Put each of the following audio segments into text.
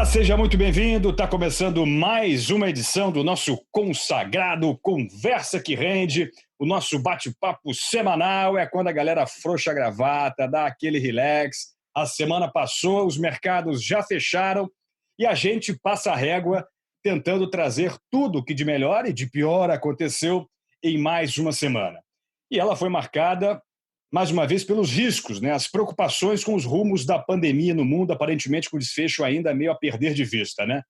Olá, seja muito bem-vindo. Está começando mais uma edição do nosso consagrado Conversa que Rende. O nosso bate-papo semanal é quando a galera afrouxa a gravata, dá aquele relax. A semana passou, os mercados já fecharam e a gente passa a régua tentando trazer tudo o que de melhor e de pior aconteceu em mais uma semana. E ela foi marcada mais uma vez pelos riscos, né? As preocupações com os rumos da pandemia no mundo, aparentemente com desfecho ainda meio a perder de vista, né?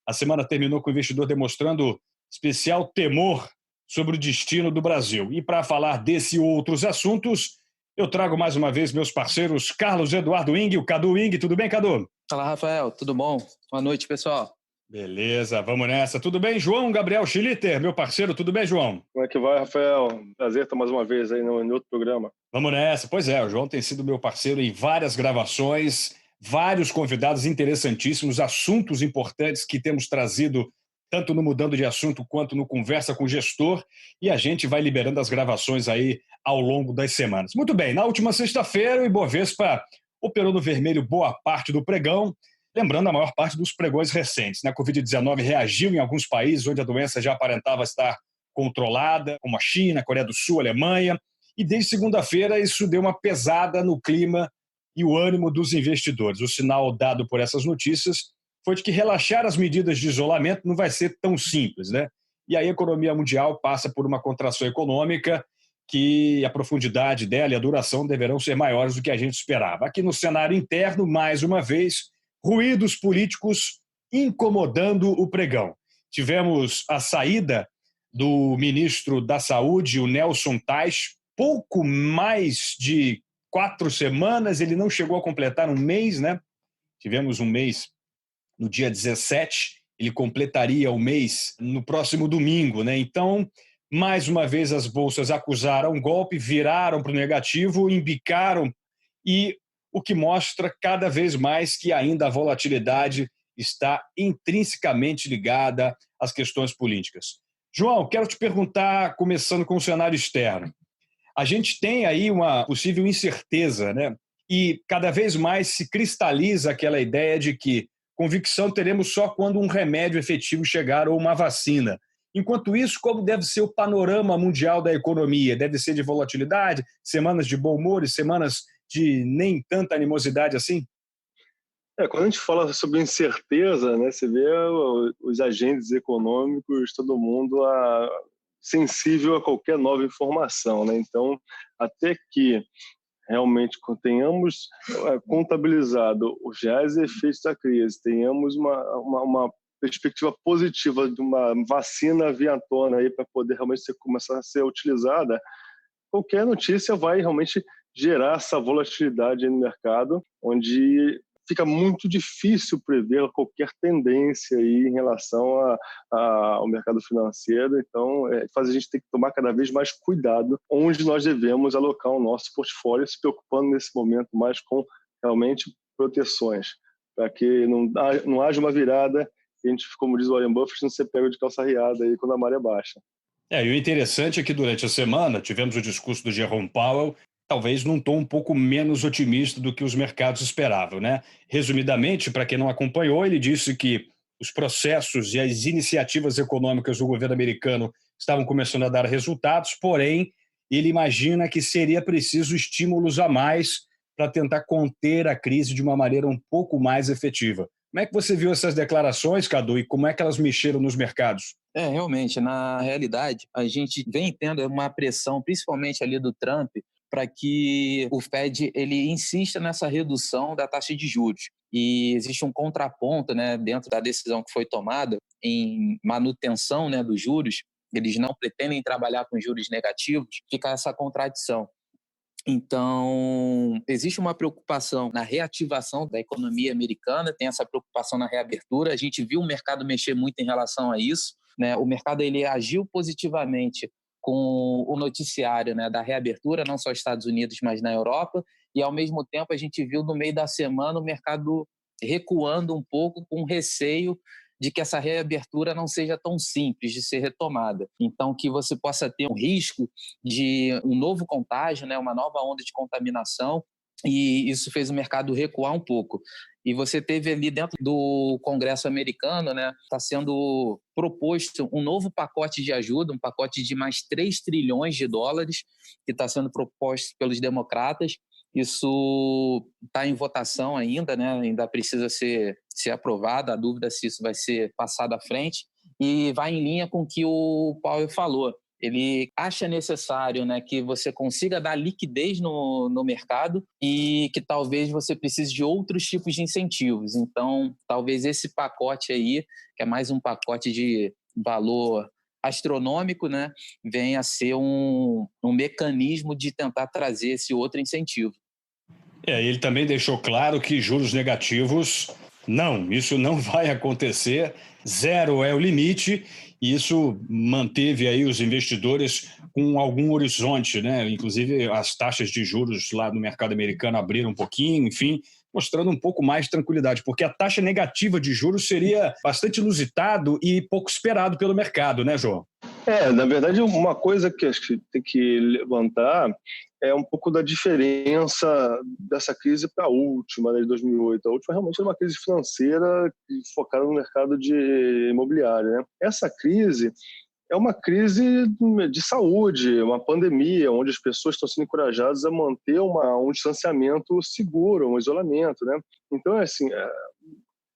A semana terminou com o investidor demonstrando especial temor sobre o destino do Brasil. E para falar desse e outros assuntos, eu trago mais uma vez meus parceiros Carlos Eduardo Ing e o Cadu Ing. Tudo bem, Cadu? Fala, Rafael. Tudo bom? Boa noite, pessoal. Beleza, vamos nessa. Tudo bem, João Gabriel Schlitter, meu parceiro? Tudo bem, João? Como é que vai, Rafael? Prazer estar mais uma vez aí no outro programa. Vamos nessa. Pois é, o João tem sido meu parceiro em várias gravações, vários convidados interessantíssimos, assuntos importantes que temos trazido tanto no Mudando de Assunto quanto no Conversa com o Gestor, e a gente vai liberando as gravações aí ao longo das semanas. Muito bem, na última sexta-feira o Ibovespa operou no vermelho boa parte do pregão, lembrando a maior parte dos pregões recentes. A Covid-19 reagiu em alguns países onde a doença já aparentava estar controlada, como a China, Coreia do Sul, Alemanha, e desde segunda-feira isso deu uma pesada no clima e o ânimo dos investidores. O sinal dado por essas notícias foi de que relaxar as medidas de isolamento não vai ser tão simples, né? E a economia mundial passa por uma contração econômica que a profundidade dela e a duração deverão ser maiores do que a gente esperava. Aqui no cenário interno, mais uma vez, ruídos políticos incomodando o pregão. Tivemos a saída do ministro da Saúde, o Nelson Teich, pouco mais de 4 semanas, ele não chegou a completar um mês, né? Tivemos um mês no dia 17, ele completaria o mês no próximo domingo, né? Então, mais uma vez as bolsas acusaram golpe, viraram para o negativo, embicaram, e o que mostra cada vez mais que ainda a volatilidade está intrinsecamente ligada às questões políticas. João, quero te perguntar, começando com o cenário externo. A gente tem aí uma possível incerteza, né? E cada vez mais se cristaliza aquela ideia de que convicção teremos só quando um remédio efetivo chegar ou uma vacina. Enquanto isso, como deve ser o panorama mundial da economia? Deve ser de volatilidade, semanas de bom humor e semanas de nem tanta animosidade assim? Quando a gente fala sobre incerteza, né, você vê os agentes econômicos, todo mundo sensível a qualquer nova informação, né? Então, até que realmente tenhamos contabilizado os reais efeitos da crise, tenhamos uma perspectiva positiva de uma vacina vir à tona aí para poder realmente começar a ser utilizada, qualquer notícia vai realmente gerar essa volatilidade no mercado, onde fica muito difícil prever qualquer tendência aí em relação ao mercado financeiro. Então, faz a gente ter que tomar cada vez mais cuidado onde nós devemos alocar o nosso portfólio, se preocupando nesse momento mais com realmente proteções, para que não haja uma virada e a gente, como diz o Warren Buffett, não ser pego de calça riada aí quando a maré baixa. E o interessante é que durante a semana tivemos o discurso do Jerome Powell, talvez num tom um pouco menos otimista do que os mercados esperavam, né? Resumidamente, para quem não acompanhou, ele disse que os processos e as iniciativas econômicas do governo americano estavam começando a dar resultados, porém, ele imagina que seria preciso estímulos a mais para tentar conter a crise de uma maneira um pouco mais efetiva. Como é que você viu essas declarações, Cadu, e como é que elas mexeram nos mercados? Realmente, na realidade, a gente vem tendo uma pressão, principalmente ali do Trump, para que o Fed ele insista nessa redução da taxa de juros. E existe um contraponto, né, dentro da decisão que foi tomada em manutenção, né, dos juros. Eles não pretendem trabalhar com juros negativos, fica essa contradição. Então, existe uma preocupação na reativação da economia americana, tem essa preocupação na reabertura. A gente viu o mercado mexer muito em relação a isso, né? O mercado ele agiu positivamente com o noticiário, né, da reabertura, não só nos Estados Unidos, mas na Europa, e ao mesmo tempo a gente viu no meio da semana o mercado recuando um pouco com receio de que essa reabertura não seja tão simples de ser retomada. Então, que você possa ter um risco de um novo contágio, né, uma nova onda de contaminação, e isso fez o mercado recuar um pouco. E você teve ali dentro do Congresso americano, né, está sendo proposto um novo pacote de ajuda, um pacote de mais 3 trilhões de dólares, que está sendo proposto pelos democratas. Isso está em votação ainda, né, ainda precisa ser aprovado, a dúvida se isso vai ser passado à frente, e vai em linha com o que o Powell falou. Ele acha necessário, né, que você consiga dar liquidez no mercado e que talvez você precise de outros tipos de incentivos. Então, talvez esse pacote aí, que é mais um pacote de valor astronômico, né, venha a ser um mecanismo de tentar trazer esse outro incentivo. Ele também deixou claro que juros negativos, não, isso não vai acontecer, 0 é o limite, e isso manteve aí os investidores com algum horizonte, né? Inclusive as taxas de juros lá no mercado americano abriram um pouquinho, enfim, mostrando um pouco mais de tranquilidade, porque a taxa negativa de juros seria bastante inusitado e pouco esperado pelo mercado, né, João? Na verdade, uma coisa que acho que tem que levantar é um pouco da diferença dessa crise para a última, né, de 2008. A última realmente era uma crise financeira focada no mercado de imobiliário, né? Essa crise é uma crise de saúde, uma pandemia, onde as pessoas estão sendo encorajadas a manter um distanciamento seguro, um isolamento, né? Então, assim,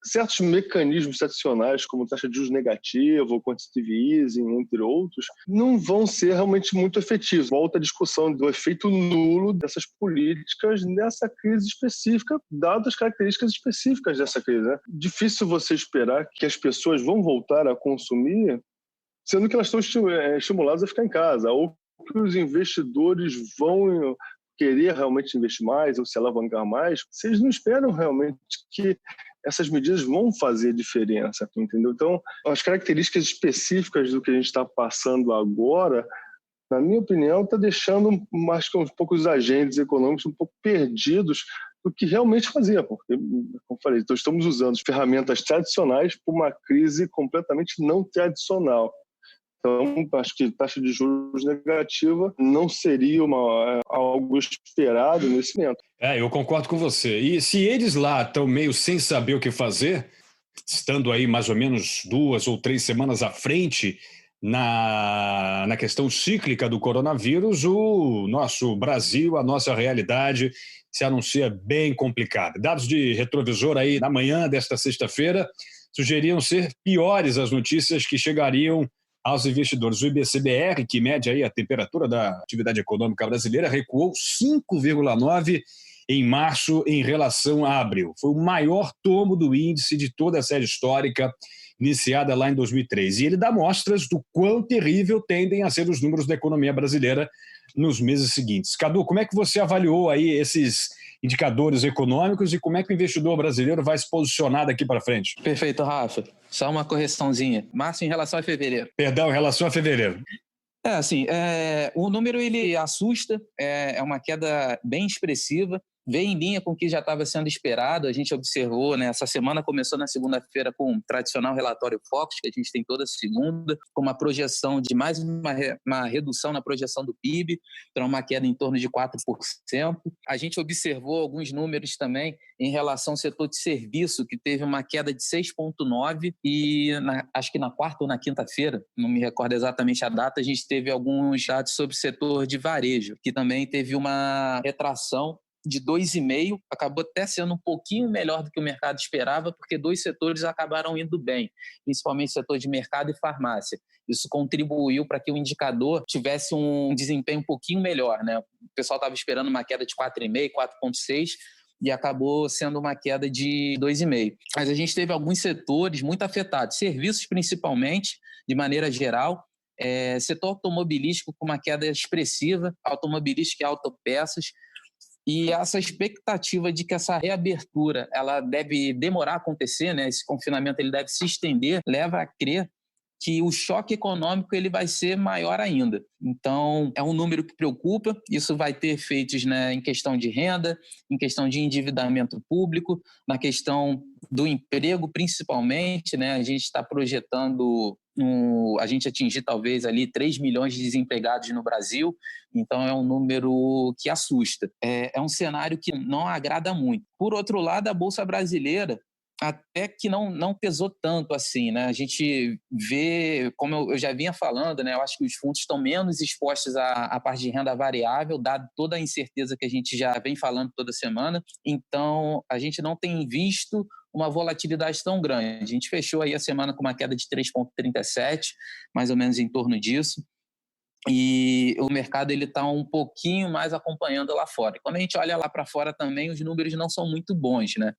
certos mecanismos tradicionais, como taxa de juros negativa, quantitative easing, entre outros, não vão ser realmente muito efetivos. Volta a discussão do efeito nulo dessas políticas nessa crise específica, dadas as características específicas dessa crise, né? Difícil você esperar que as pessoas vão voltar a consumir, sendo que elas estão estimuladas a ficar em casa, ou que os investidores vão querer realmente investir mais ou se alavancar mais, vocês não esperam realmente que essas medidas vão fazer diferença, entendeu? Então, as características específicas do que a gente está passando agora, na minha opinião, está deixando mais que um pouco os agentes econômicos um pouco perdidos do que realmente fazer, porque, como falei, então estamos usando ferramentas tradicionais para uma crise completamente não tradicional. Então, acho que taxa de juros negativa não seria algo esperado nesse momento. Eu concordo com você. E se eles lá estão meio sem saber o que fazer, estando aí mais ou menos 2 ou 3 semanas à frente na questão cíclica do coronavírus, o nosso Brasil, a nossa realidade se anuncia bem complicada. Dados de retrovisor aí na manhã desta sexta-feira sugeriam ser piores as notícias que chegariam aos investidores. O IBCBR, que mede aí a temperatura da atividade econômica brasileira, recuou 5,9% em março em relação a abril. Foi o maior tombo do índice de toda a série histórica iniciada lá em 2003. E ele dá mostras do quão terrível tendem a ser os números da economia brasileira nos meses seguintes. Cadu, como é que você avaliou aí esses indicadores econômicos e como é que o investidor brasileiro vai se posicionar daqui para frente? Perfeito, Rafa. Só uma correçãozinha. Março em relação a fevereiro. Perdão, em relação a fevereiro. O número ele assusta, é uma queda bem expressiva, vem em linha com o que já estava sendo esperado. A gente observou, né, essa semana começou na segunda-feira com o tradicional relatório Focus, que a gente tem toda segunda, com uma projeção de mais uma redução na projeção do PIB, então uma queda em torno de 4%. A gente observou alguns números também em relação ao setor de serviço, que teve uma queda de 6,9%, e acho que na quarta ou na quinta-feira, não me recordo exatamente a data, a gente teve alguns dados sobre o setor de varejo, que também teve uma retração de 2,5%, acabou até sendo um pouquinho melhor do que o mercado esperava, porque 2 setores acabaram indo bem, principalmente o setor de mercado e farmácia. Isso contribuiu para que o indicador tivesse um desempenho um pouquinho melhor, né? O pessoal estava esperando uma queda de 4,5%, 4,6%, e acabou sendo uma queda de 2,5%. Mas a gente teve alguns setores muito afetados, serviços principalmente, de maneira geral, setor automobilístico com uma queda expressiva, automobilística e autopeças. E essa expectativa de que essa reabertura ela deve demorar a acontecer, né? Esse confinamento ele deve se estender, leva a crer que o choque econômico ele vai ser maior ainda. Então, é um número que preocupa, isso vai ter efeitos, né, em questão de renda, em questão de endividamento público, na questão do emprego principalmente, né? A gente está projetando a gente atingir talvez ali 3 milhões de desempregados no Brasil, então é um número que assusta. É um cenário que não agrada muito. Por outro lado, a Bolsa Brasileira até que não pesou tanto assim, né? A gente vê, como eu já vinha falando, né? Eu acho que os fundos estão menos expostos à parte de renda variável, dado toda a incerteza que a gente já vem falando toda semana. Então, a gente não tem visto uma volatilidade tão grande. A gente fechou aí a semana com uma queda de 3,37, mais ou menos em torno disso. E o mercado está um pouquinho mais acompanhando lá fora. E quando a gente olha lá para fora também, os números não são muito bons, né?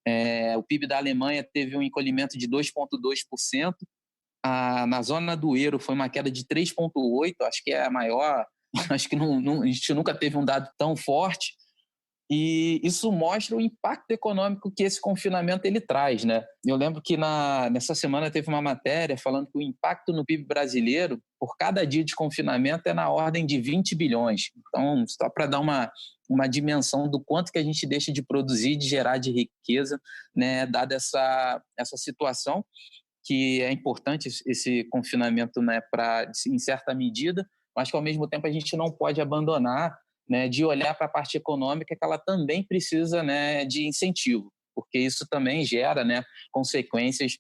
O PIB da Alemanha teve um encolhimento de 2,2%, na zona do euro foi uma queda de 3,8%, acho que é a maior, acho que a gente nunca teve um dado tão forte. E isso mostra o impacto econômico que esse confinamento ele traz, né? Eu lembro que nessa semana teve uma matéria falando que o impacto no PIB brasileiro, por cada dia de confinamento, é na ordem de 20 bilhões. Então, só para dar uma dimensão do quanto que a gente deixa de produzir, de gerar de riqueza, né? Dada essa situação, que é importante esse confinamento, né? Em certa medida, mas que ao mesmo tempo a gente não pode abandonar, né, de olhar para a parte econômica, que ela também precisa, né, de incentivo, porque isso também gera, né, consequências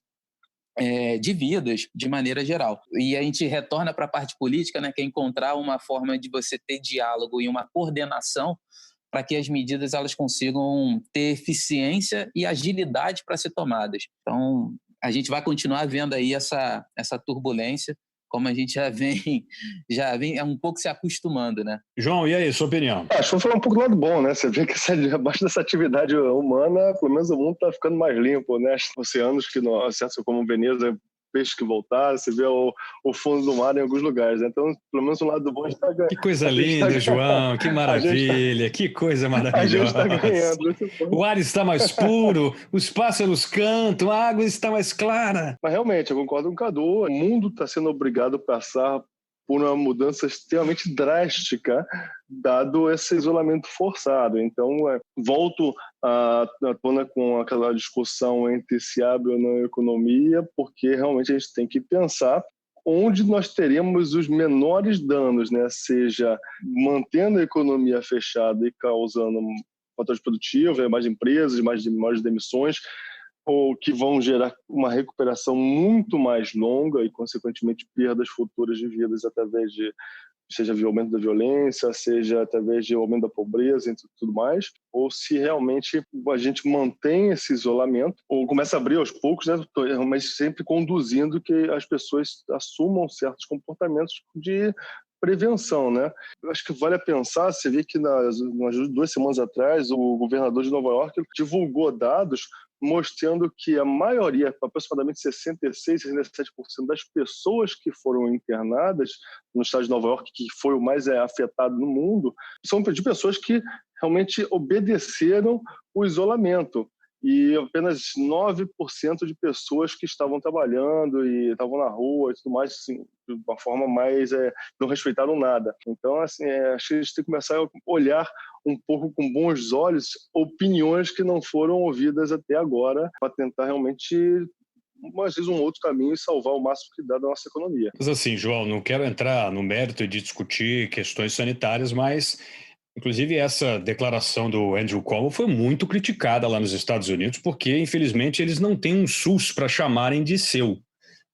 de vidas de maneira geral. E a gente retorna para a parte política, né, que é encontrar uma forma de você ter diálogo e uma coordenação para que as medidas elas consigam ter eficiência e agilidade para ser tomadas. Então, a gente vai continuar vendo aí essa turbulência, como a gente já vem um pouco se acostumando, né? João, e aí, sua opinião? Acho que vou falar um pouco do lado bom, né? Você vê que abaixo dessa atividade humana, pelo menos o mundo está ficando mais limpo, né? Oceanos que não acessam como Veneza, peixes que voltaram, você vê o fundo do mar em alguns lugares, né? Então, pelo menos o lado bom está ganhando. Que coisa linda, João, que maravilha, que coisa maravilhosa. A gente está ganhando. O ar está mais puro, os pássaros cantam, a água está mais clara. Mas realmente, eu concordo com o Cadu, o mundo está sendo obrigado a passar por uma mudança extremamente drástica, dado esse isolamento forçado. Então, volto à tona com aquela discussão entre se abre ou não a economia, porque realmente a gente tem que pensar onde nós teremos os menores danos, né? Seja mantendo a economia fechada e causando fatores produtivos, mais empresas, mais demissões, ou que vão gerar uma recuperação muito mais longa e, consequentemente, perdas futuras de vidas através de, seja via aumento da violência, seja através de aumento da pobreza e tudo mais, ou se realmente a gente mantém esse isolamento, ou começa a abrir aos poucos, né, mas sempre conduzindo que as pessoas assumam certos comportamentos de prevenção, né? Eu acho que vale a pensar, você vê que nas 2 semanas atrás, o governador de Nova York divulgou dados mostrando que a maioria, aproximadamente 66%, 67% das pessoas que foram internadas no estado de Nova York, que foi o mais afetado no mundo, são de pessoas que realmente obedeceram o isolamento. E apenas 9% de pessoas que estavam trabalhando e estavam na rua e tudo mais, assim, de uma forma mais... não respeitaram nada. Então, assim, acho que a gente tem que começar a olhar um pouco com bons olhos opiniões que não foram ouvidas até agora, para tentar realmente, às vezes, um outro caminho e salvar o máximo que dá da nossa economia. Mas assim, João, não quero entrar no mérito de discutir questões sanitárias, mas... Inclusive, essa declaração do Andrew Cuomo foi muito criticada lá nos Estados Unidos, porque, infelizmente, eles não têm um SUS para chamarem de seu.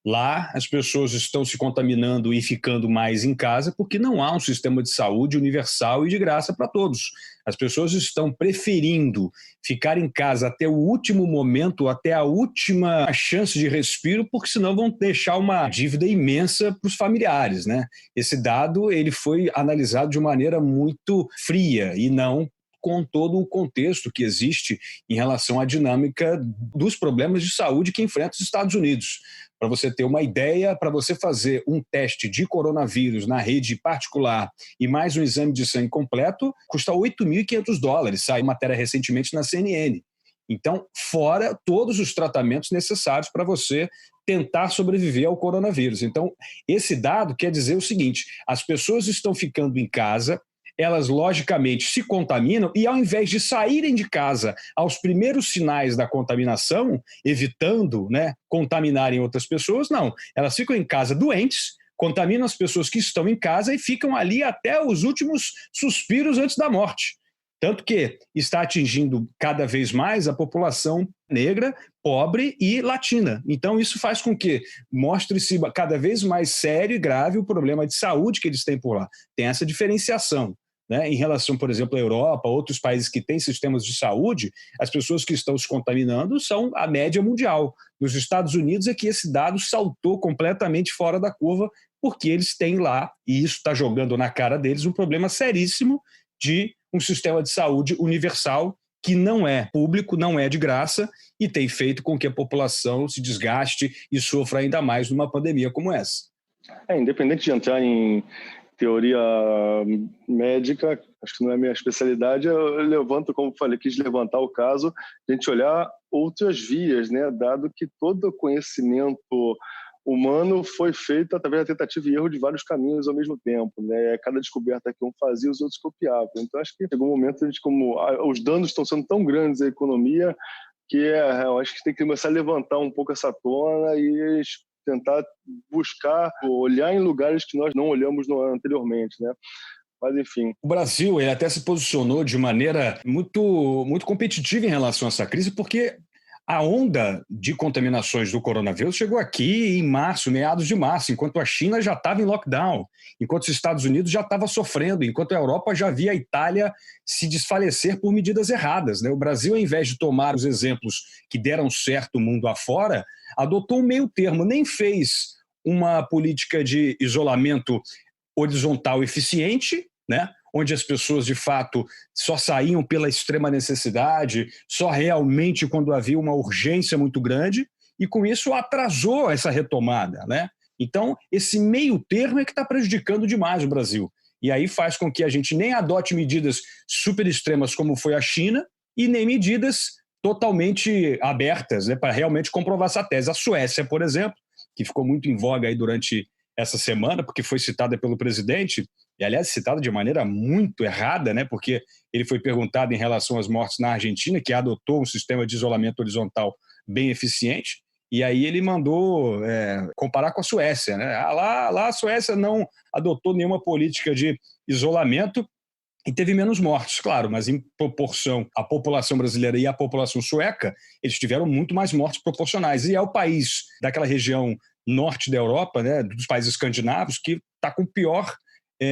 Lá, as pessoas estão se contaminando e ficando mais em casa porque não há um sistema de saúde universal e de graça para todos. As pessoas estão preferindo ficar em casa até o último momento, até a última chance de respiro, porque senão vão deixar uma dívida imensa para os familiares, né? Esse dado ele foi analisado de maneira muito fria e não com todo o contexto que existe em relação à dinâmica dos problemas de saúde que enfrenta os Estados Unidos. Para você ter uma ideia, para você fazer um teste de coronavírus na rede particular e mais um exame de sangue completo, custa $8.500. Saiu matéria recentemente na CNN. Então, fora todos os tratamentos necessários para você tentar sobreviver ao coronavírus. Então, esse dado quer dizer o seguinte: as pessoas estão ficando em casa, elas logicamente se contaminam e ao invés de saírem de casa aos primeiros sinais da contaminação, evitando, né, contaminarem outras pessoas, não. Elas ficam em casa doentes, contaminam as pessoas que estão em casa e ficam ali até os últimos suspiros antes da morte. Tanto que está atingindo cada vez mais a população negra, pobre e latina. Então, isso faz com que mostre-se cada vez mais sério e grave o problema de saúde que eles têm por lá. Tem essa diferenciação, né? Em relação, por exemplo, à Europa, outros países que têm sistemas de saúde, as pessoas que estão se contaminando são a média mundial. Nos Estados Unidos é que esse dado saltou completamente fora da curva, porque eles têm lá, e isso está jogando na cara deles, um problema seríssimo de um sistema de saúde universal que não é público, não é de graça e tem feito com que a população se desgaste e sofra ainda mais numa pandemia como essa. Independente de entrar em teoria médica, acho que não é a minha especialidade, eu levanto, como falei, quis levantar o caso, a gente olhar outras vias, né? Dado que todo conhecimento humano foi feito através da tentativa e erro de vários caminhos ao mesmo tempo, né? Cada descoberta que um fazia, os outros copiavam. Então, acho que chegou um momento, a gente, como os danos estão sendo tão grandes à economia, que eu acho que tem que começar a levantar um pouco essa tona e tentar buscar, olhar em lugares que nós não olhamos anteriormente, né? Mas, enfim. O Brasil ele até se posicionou de maneira muito, muito competitiva em relação a essa crise, porque a onda de contaminações do coronavírus chegou aqui em março, meados de março, enquanto a China já estava em lockdown, enquanto os Estados Unidos já estava sofrendo, enquanto a Europa já via a Itália se desfalecer por medidas erradas, né? O Brasil, ao invés de tomar os exemplos que deram certo mundo afora, adotou um meio termo, nem fez uma política de isolamento horizontal eficiente, né? Onde as pessoas, de fato, só saíam pela extrema necessidade, só realmente quando havia uma urgência muito grande, e com isso atrasou essa retomada, né? Então, esse meio termo é que está prejudicando demais o Brasil. E aí faz com que a gente nem adote medidas super extremas como foi a China e nem medidas totalmente abertas, né, para realmente comprovar essa tese. A Suécia, por exemplo, que ficou muito em voga aí durante essa semana, porque foi citada pelo presidente, e aliás citada de maneira muito errada, né, porque ele foi perguntado em relação às mortes na Argentina, que adotou um sistema de isolamento horizontal bem eficiente, e aí ele mandou comparar com a Suécia, né? Lá a Suécia não adotou nenhuma política de isolamento e teve menos mortes, claro, mas em proporção à população brasileira e à população sueca, eles tiveram muito mais mortes proporcionais. E é o país daquela região norte da Europa, né, dos países escandinavos, que está com o pior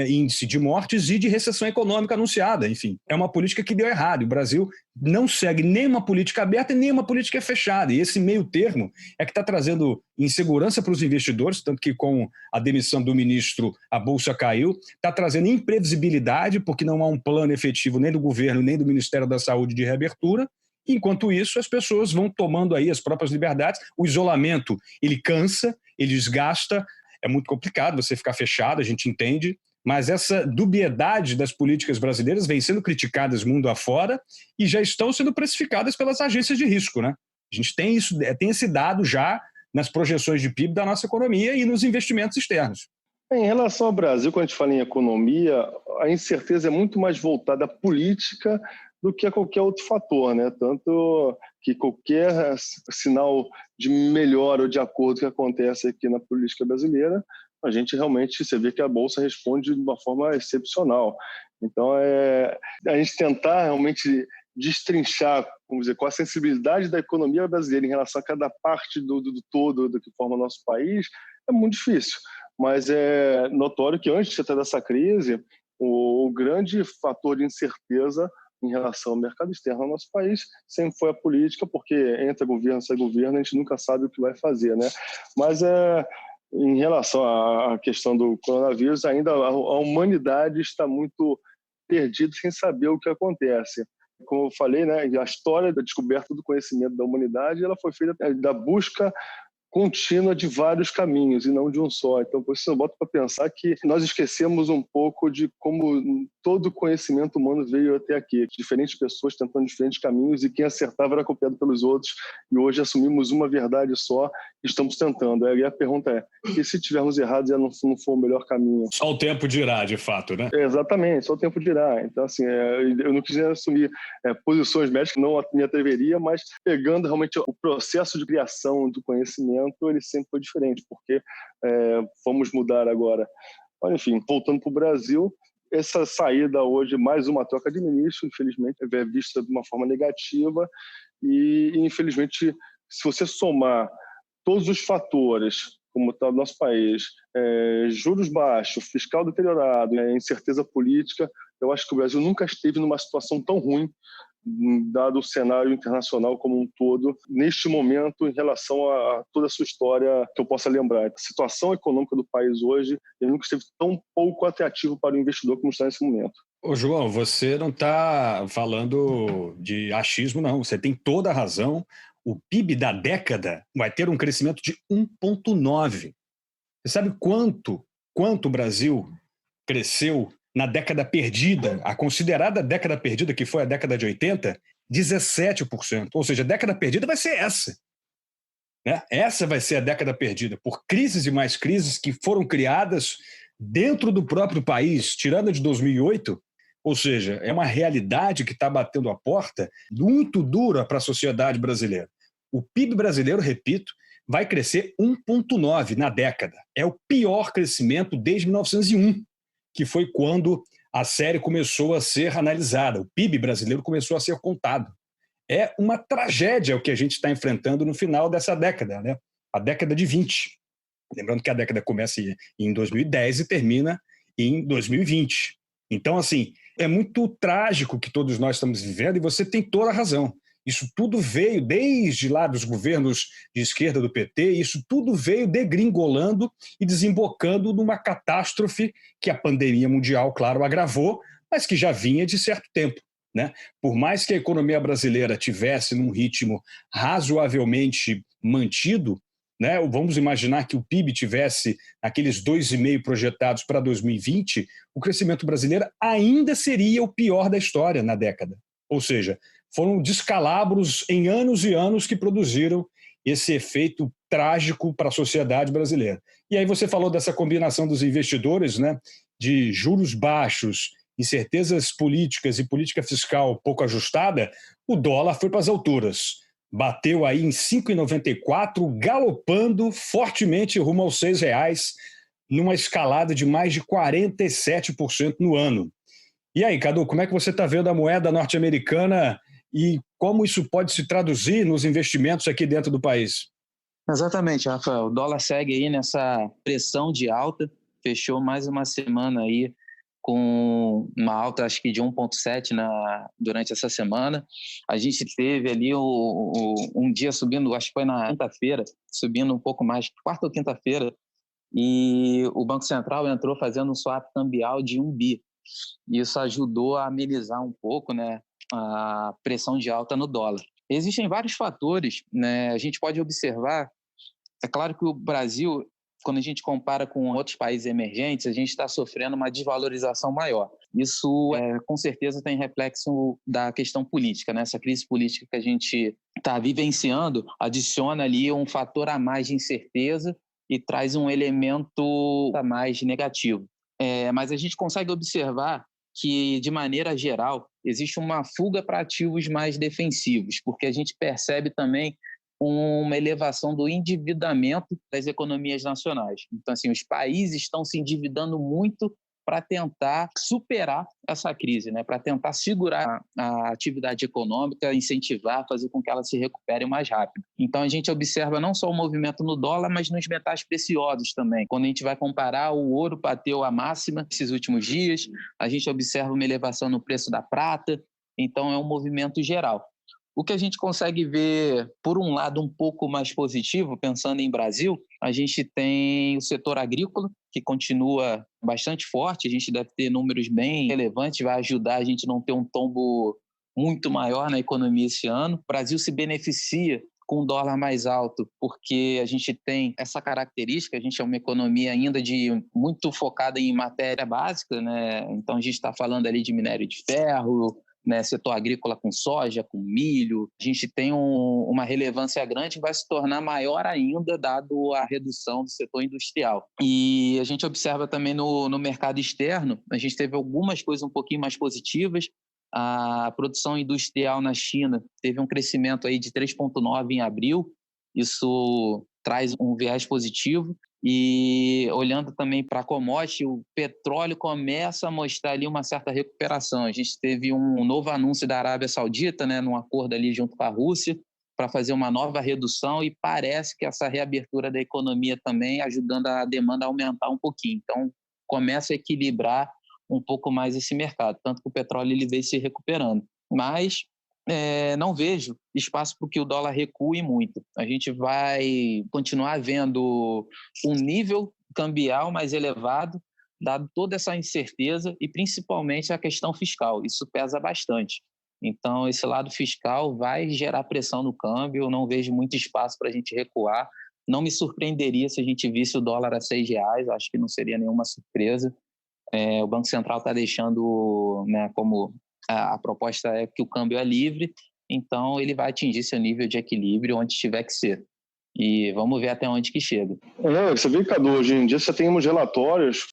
índice de mortes e de recessão econômica anunciada. Enfim, é uma política que deu errado. O Brasil não segue nem uma política aberta e nem uma política fechada. E esse meio termo é que está trazendo insegurança para os investidores, tanto que com a demissão do ministro a Bolsa caiu, está trazendo imprevisibilidade, porque não há um plano efetivo nem do governo, nem do Ministério da Saúde de reabertura. Enquanto isso, as pessoas vão tomando aí as próprias liberdades. O isolamento, ele cansa, ele desgasta, é muito complicado você ficar fechado, a gente entende, mas essa dubiedade das políticas brasileiras vem sendo criticadas mundo afora e já estão sendo precificadas pelas agências de risco, né? A gente tem isso, tem esse dado já nas projeções de PIB da nossa economia e nos investimentos externos. Em relação ao Brasil, quando a gente fala em economia, a incerteza é muito mais voltada à política do que a qualquer outro fator, né? Tanto que qualquer sinal de melhora ou de acordo que acontece aqui na política brasileira, a gente realmente, você vê que a Bolsa responde de uma forma excepcional. Então, a gente tentar realmente destrinchar, vamos dizer, qual a sensibilidade da economia brasileira em relação a cada parte do todo do que forma o nosso país, é muito difícil. Mas é notório que antes até dessa crise, o grande fator de incerteza em relação ao mercado externo do nosso país sempre foi a política, porque entra governo, sai governo, a gente nunca sabe o que vai fazer, né? Mas em relação à questão do coronavírus, ainda a humanidade está muito perdida sem saber o que acontece. Como eu falei, né, a história da descoberta do conhecimento da humanidade ela foi feita da busca contínua de vários caminhos e não de um só. Então, por isso eu boto para pensar que nós esquecemos um pouco de como todo o conhecimento humano veio até aqui. Diferentes pessoas tentando diferentes caminhos e quem acertava era copiado pelos outros. E hoje assumimos uma verdade só estamos tentando. Aí a pergunta é, e se tivermos errados e não for o melhor caminho? Só o tempo dirá, de fato, né? Exatamente, só o tempo dirá. Então, assim, eu não quis assumir posições médicas, não me atreveria, mas pegando realmente o processo de criação do conhecimento, ele sempre foi diferente, porque vamos mudar agora. Mas, enfim, voltando para o Brasil, essa saída hoje, mais uma troca de ministro, infelizmente, é vista de uma forma negativa e, infelizmente, se você somar todos os fatores, como está o nosso país, juros baixos, fiscal deteriorado, incerteza política, eu acho que o Brasil nunca esteve numa situação tão ruim, dado o cenário internacional como um todo, neste momento, em relação a toda a sua história que eu possa lembrar. A situação econômica do país hoje, ele nunca esteve tão pouco atrativo para o investidor como está nesse momento. Ô, João, você não está falando de achismo, não. Você tem toda a razão. O PIB da década vai ter um crescimento de 1,9. Você sabe quanto o Brasil cresceu na década perdida, a considerada década perdida, que foi a década de 80? 17%. Ou seja, a década perdida vai ser essa. Né? Essa vai ser a década perdida, por crises e mais crises que foram criadas dentro do próprio país, tirando a de 2008. Ou seja, é uma realidade que está batendo a porta muito dura para a sociedade brasileira. O PIB brasileiro, repito, vai crescer 1,9 na década. É o pior crescimento desde 1901, que foi quando a série começou a ser analisada. O PIB brasileiro começou a ser contado. É uma tragédia o que a gente está enfrentando no final dessa década, né? A década de 20. Lembrando que a década começa em 2010 e termina em 2020. Então, assim, é muito trágico que todos nós estamos vivendo e você tem toda a razão. Isso tudo veio desde lá dos governos de esquerda do PT, isso tudo veio degringolando e desembocando numa catástrofe que a pandemia mundial, claro, agravou, mas que já vinha de certo tempo. Né? Por mais que a economia brasileira tivesse num ritmo razoavelmente mantido, né? Vamos imaginar que o PIB tivesse aqueles 2,5% projetados para 2020, o crescimento brasileiro ainda seria o pior da história na década. Ou seja, foram descalabros em anos e anos que produziram esse efeito trágico para a sociedade brasileira. E aí você falou dessa combinação dos investidores, né, de juros baixos, incertezas políticas e política fiscal pouco ajustada, o dólar foi para as alturas. Bateu aí em 5,94, galopando fortemente rumo aos R$6, numa escalada de mais de 47% no ano. E aí, Cadu, como é que você está vendo a moeda norte-americana e como isso pode se traduzir nos investimentos aqui dentro do país? Exatamente, Rafael. O dólar segue aí nessa pressão de alta, fechou mais uma semana aí com uma alta, acho que de 1,7 durante essa semana. A gente teve ali um dia subindo, acho que foi na quinta-feira, subindo um pouco mais, quarta ou quinta-feira, e o Banco Central entrou fazendo um swap cambial de 1 bi. Isso ajudou a amenizar um pouco, né, a pressão de alta no dólar. Existem vários fatores, né? A gente pode observar, é claro que o Brasil, quando a gente compara com outros países emergentes, a gente está sofrendo uma desvalorização maior. Isso, com certeza, tem reflexo da questão política, né? Essa crise política que a gente está vivenciando adiciona ali um fator a mais de incerteza e traz um elemento a mais negativo. Mas a gente consegue observar que, de maneira geral, existe uma fuga para ativos mais defensivos, porque a gente percebe também uma elevação do endividamento das economias nacionais. Então, assim, os países estão se endividando muito para tentar superar essa crise, né? Para tentar segurar a atividade econômica, incentivar, fazer com que ela se recupere mais rápido. Então, a gente observa não só o movimento no dólar, mas nos metais preciosos também. Quando a gente vai comparar, o ouro bateu a máxima esses últimos dias, a gente observa uma elevação no preço da prata, então é um movimento geral. O que a gente consegue ver, por um lado, um pouco mais positivo, pensando em Brasil, a gente tem o setor agrícola, que continua bastante forte, a gente deve ter números bem relevantes, vai ajudar a gente a não ter um tombo muito maior na economia esse ano. O Brasil se beneficia com um dólar mais alto, porque a gente tem essa característica, a gente é uma economia ainda muito focada em matéria básica, né? Então a gente está falando ali de minério de ferro, né, setor agrícola com soja, com milho. A gente tem uma relevância grande que vai se tornar maior ainda, dado a redução do setor industrial. E a gente observa também no mercado externo, a gente teve algumas coisas um pouquinho mais positivas. A produção industrial na China teve um crescimento aí de 3,9% em abril. Isso traz um viés positivo. E olhando também para a commodity, o petróleo começa a mostrar ali uma certa recuperação. A gente teve um novo anúncio da Arábia Saudita, né, num acordo ali junto com a Rússia, para fazer uma nova redução, e parece que essa reabertura da economia também ajudando a demanda a aumentar um pouquinho. Então, começa a equilibrar um pouco mais esse mercado, tanto que o petróleo ele vem se recuperando. Mas não vejo espaço para que o dólar recue muito. A gente vai continuar vendo um nível cambial mais elevado, dado toda essa incerteza e principalmente a questão fiscal. Isso pesa bastante. Então, esse lado fiscal vai gerar pressão no câmbio. Eu não vejo muito espaço para a gente recuar. Não me surpreenderia se a gente visse o dólar a R$6. Acho que não seria nenhuma surpresa. O Banco Central está deixando, né, como a proposta é que o câmbio é livre, então ele vai atingir seu nível de equilíbrio onde tiver que ser. E vamos ver até onde que chega. Você vê, Cadu, hoje em dia você tem uns relatórios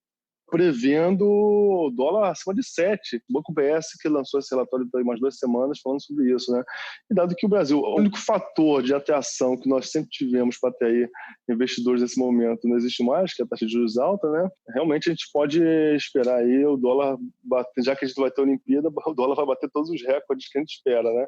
prevendo o dólar acima de 7. O Banco BS que lançou esse relatório há umas 2 semanas falando sobre isso, né? E dado que o Brasil, o único fator de atração que nós sempre tivemos para ter aí investidores nesse momento não existe mais, que é a taxa de juros alta, né? Realmente a gente pode esperar aí o dólar bater, já que a gente vai ter a Olimpíada, o dólar vai bater todos os recordes que a gente espera, né?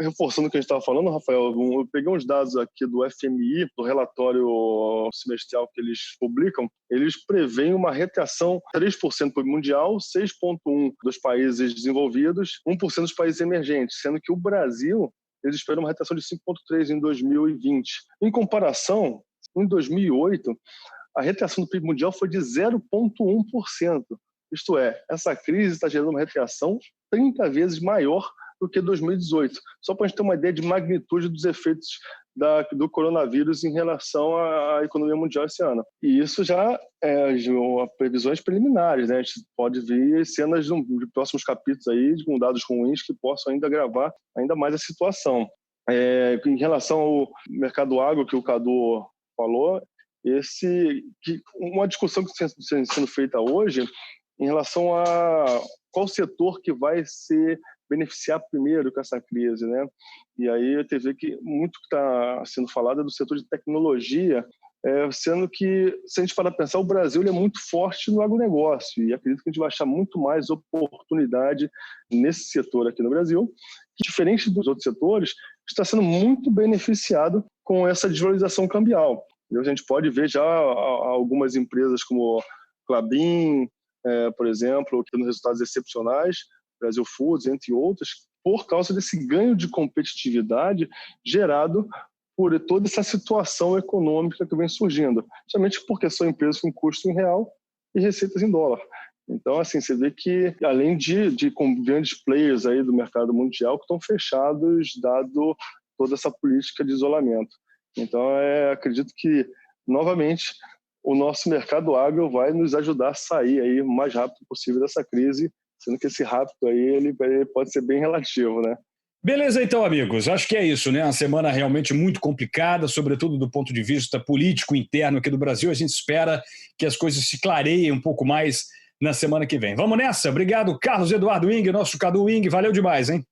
Reforçando o que a gente estava falando, Rafael, eu peguei uns dados aqui do FMI, do relatório semestral que eles publicam, eles preveem uma retração 3% para o mundial, 6,1% dos países desenvolvidos, 1% dos países emergentes, sendo que o Brasil, eles esperam uma retração de 5,3% em 2020. Em comparação, em 2008, a retração do PIB mundial foi de 0,1%. Isto é, essa crise está gerando uma retração 30 vezes maior do que 2018. Só para a gente ter uma ideia de magnitude dos efeitos do coronavírus em relação à economia mundial esse ano. E isso já previsões preliminares, né? A gente pode ver cenas de próximos capítulos aí, com dados ruins que possam ainda agravar ainda mais a situação. Em relação ao mercado agro que o Cadu falou, uma discussão que está sendo feita hoje em relação a qual setor que vai ser beneficiar primeiro com essa crise, né? E aí a TV que muito que está sendo falado é do setor de tecnologia, sendo que, se a gente parar para pensar, o Brasil ele é muito forte no agronegócio e acredito que a gente vai achar muito mais oportunidade nesse setor aqui no Brasil, que, diferente dos outros setores, está sendo muito beneficiado com essa desvalorização cambial. E a gente pode ver já algumas empresas como Klabin, por exemplo, tendo resultados excepcionais, Brasil Foods, entre outras, por causa desse ganho de competitividade gerado por toda essa situação econômica que vem surgindo, somente porque são empresas com custo em real e receitas em dólar. Então, assim, você vê que, além de com grandes players aí do mercado mundial que estão fechados, dado toda essa política de isolamento. Então, acredito que, novamente, o nosso mercado agro vai nos ajudar a sair aí o mais rápido possível dessa crise, sendo que esse rápido aí ele pode ser bem relativo, né? Beleza, então, amigos. Acho que é isso, né? Uma semana realmente muito complicada, sobretudo do ponto de vista político interno aqui do Brasil. A gente espera que as coisas se clareiem um pouco mais na semana que vem. Vamos nessa? Obrigado, Carlos Eduardo Wing, nosso Cadu Wing. Valeu demais, hein?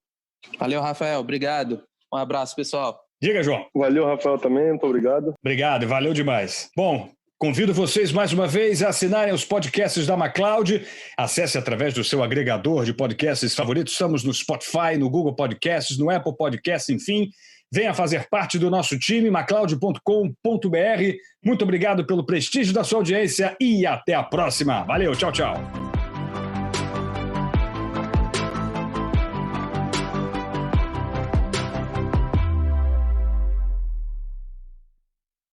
Valeu, Rafael. Obrigado. Um abraço, pessoal. Diga, João. Valeu, Rafael, também. Muito obrigado. Obrigado, valeu demais. Bom, convido vocês mais uma vez a assinarem os podcasts da MacLeod. Acesse através do seu agregador de podcasts favoritos. Estamos no Spotify, no Google Podcasts, no Apple Podcasts, enfim. Venha fazer parte do nosso time, macleod.com.br. Muito obrigado pelo prestígio da sua audiência e até a próxima. Valeu, tchau, tchau.